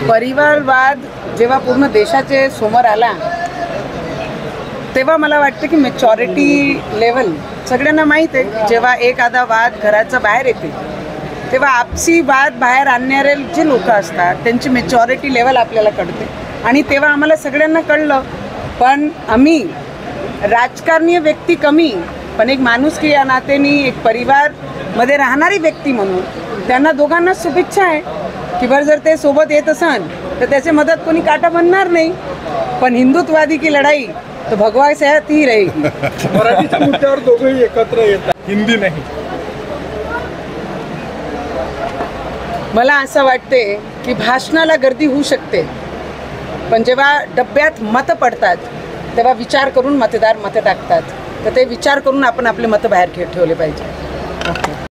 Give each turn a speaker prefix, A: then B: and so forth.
A: परिवारवाद जेव्हा पूर्ण देशाचे समोर आला तेव्हा मला वाटतं की मॅच्युरिटी लेवल सगळ्यांना माहीत आहे, जेव्हा एखादा वाद घराचा बाहेर येते तेव्हा आपसी वाद बाहेर आणणारे जे लोक असतात त्यांची मॅच्युरिटी लेवल आपल्याला कळते. आणि तेव्हा आम्हाला सगळ्यांना कळलं. पण आम्ही राजकारणीय व्यक्ती कमी, पण एक माणुसकी या नात्याने एक परिवारमध्ये राहणारी व्यक्ती म्हणून त्यांना दोघांना शुभेच्छा आहे की बरं जर ते सोबत येत असन तर त्याचे मदत कोणी काटा बनणार नाही. पण हिंदुत्ववादी की लढाई तो भगवा साथ ही रहेगी.
B: मराठीच्या मुद्द्यावर दोघेही एकत्र येतात, हिंदी नाही.
A: मला असं वाटते की भाषणाला गर्दी होऊ शकते, पण जेव्हा डब्यात मतं पडतात तेव्हा विचार करून मतदार मतं टाकतात. तर ते विचार करून आपण आपले मतं बाहेर ठेवले पाहिजे.